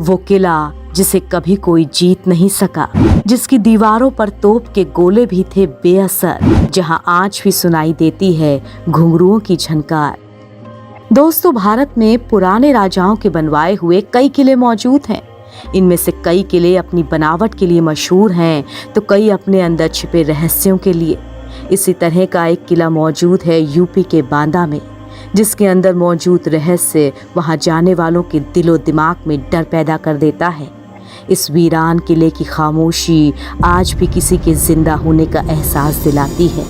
वो किला जिसे कभी कोई जीत नहीं सका, जिसकी दीवारों पर तोप के गोले भी थे बेअसर, जहां आज भी सुनाई देती है घुंघरुओं की झनकार। दोस्तों, भारत में पुराने राजाओं के बनवाए हुए कई किले मौजूद हैं। इनमें से कई किले अपनी बनावट के लिए मशहूर हैं, तो कई अपने अंदर छिपे रहस्यों के लिए। इसी तरह का एक किला मौजूद है यूपी के बांदा में, जिसके अंदर मौजूद रहस्य वहां जाने वालों के दिलो दिमाग में डर पैदा कर देता है। इस वीरान किले की खामोशी आज भी किसी के जिंदा होने का एहसास दिलाती है।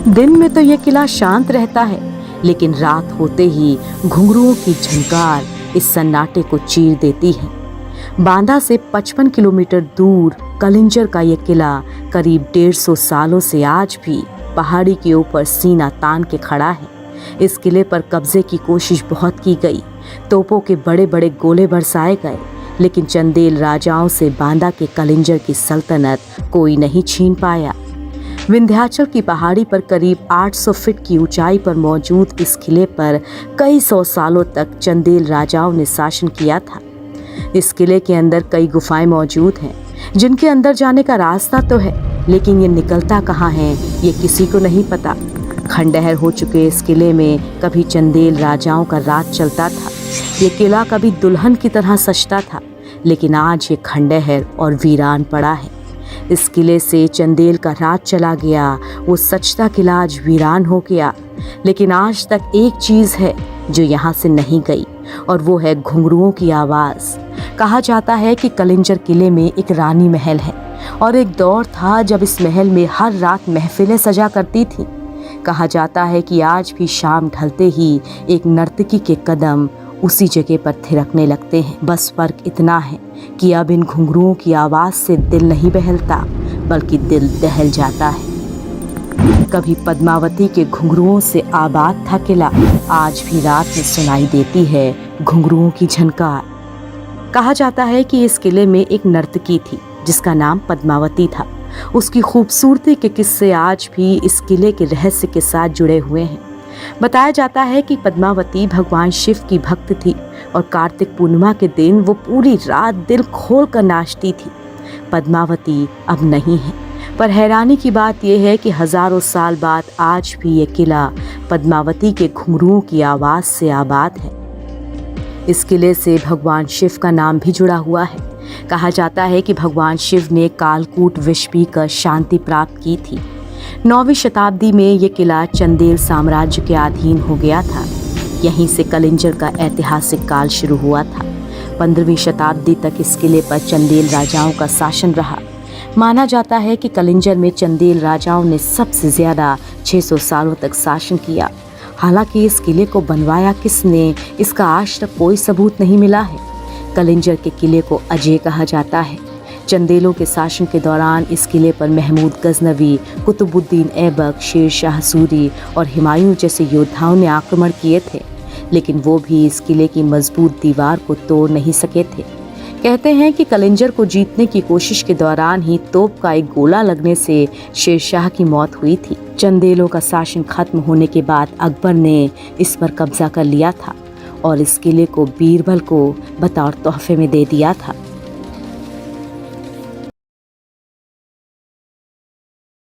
दिन में तो यह किला शांत रहता है, लेकिन रात होते ही घुंघरुओं की झनकार इस सन्नाटे को चीर देती है। बांदा से 55 किलोमीटर दूर कलिंजर का यह किला करीब 150 सालों से आज भी पहाड़ी के ऊपर सीना तान के खड़ा है। इस किले पर कब्जे की कोशिश बहुत की गई, तोपों के बड़े बड़े गोले बरसाए गए, लेकिन चंदेल राजाओं से बांदा के कलिंजर की सल्तनत कोई नहीं छीन पाया। विंध्याचल की पहाड़ी पर करीब 800 फीट की ऊंचाई पर मौजूद इस किले पर कई सौ सालों तक चंदेल राजाओं ने शासन किया था। इस किले के अंदर कई गुफाएं मौजूद हैं, जिनके अंदर जाने का रास्ता तो है, लेकिन ये निकलता कहाँ है ये किसी को नहीं पता। खंडहर हो चुके इस किले में कभी चंदेल राजाओं का राज चलता था। ये किला कभी दुल्हन की तरह सजता था, लेकिन आज ये खंडहर और वीरान पड़ा है। इस किले से चंदेल का राज चला गया, वो सजता किला आज वीरान हो गया। लेकिन आज तक एक चीज़ है जो यहाँ से नहीं गई, और वो है घुंघरुओं की आवाज़। कहा जाता है कि कलिंजर किले में एक रानी महल है, और एक दौर था जब इस महल में हर रात महफिलें सजा करती थीं। कहा जाता है कि आज भी शाम ढलते ही एक नर्तकी के कदम उसी जगह पर थिरकने लगते हैं। बस फर्क इतना है कि अब इन घुंघरुओं की आवाज़ से दिल नहीं बहलता, बल्कि दिल दहल जाता है। कभी पद्मावती के घुंघरुओं से आबाद था किला, आज भी रात में सुनाई देती है घुंघरुओं की झनकार। कहा जाता है कि इस किले में एक नर्तकी थी जिसका नाम पद्मावती था। उसकी खूबसूरती के किस्से आज भी इस किले के रहस्य के साथ जुड़े हुए हैं। बताया जाता है कि पद्मावती भगवान शिव की भक्त थी, और कार्तिक पूर्णिमा के दिन वो पूरी रात दिल खोल कर नाचती थी। पद्मावती अब नहीं है, पर हैरानी की बात यह है कि हजारों साल बाद आज भी ये किला पद्मावती के घुंघरुओं की आवाज़ से आबाद है। इस किले से भगवान शिव का नाम भी जुड़ा हुआ है। कहा जाता है कि भगवान शिव ने कालकूट विष पीकर शांति प्राप्त की थी। 9वीं शताब्दी में ये किला चंदेल साम्राज्य के अधीन हो गया था। यहीं से कलिंजर का ऐतिहासिक काल शुरू हुआ था। 15वीं शताब्दी तक इस किले पर चंदेल राजाओं का शासन रहा। माना जाता है कि कलिंजर में चंदेल राजाओं ने सबसे ज़्यादा 600 सालों तक शासन किया। हालांकि इस किले को बनवाया किसने, इसका आज तक कोई सबूत नहीं मिला है। कलिंजर के किले को अजय कहा जाता है। चंदेलों के शासन के दौरान इस किले पर महमूद गजनवी, कुतुबुद्दीन ऐबक, शेर शाह सूरी और हुमायूं जैसे योद्धाओं ने आक्रमण किए थे, लेकिन वो भी इस किले की मजबूत दीवार को तोड़ नहीं सके थे। कहते हैं कि कलिंजर को जीतने की कोशिश के दौरान ही तोप का एक गोला लगने से शेर शाह की मौत हुई थी। चंदेलों का शासन खत्म होने के बाद अकबर ने इस पर कब्जा कर लिया था और इस किले को बीरबल को बतौर तोहफे में दे दिया था।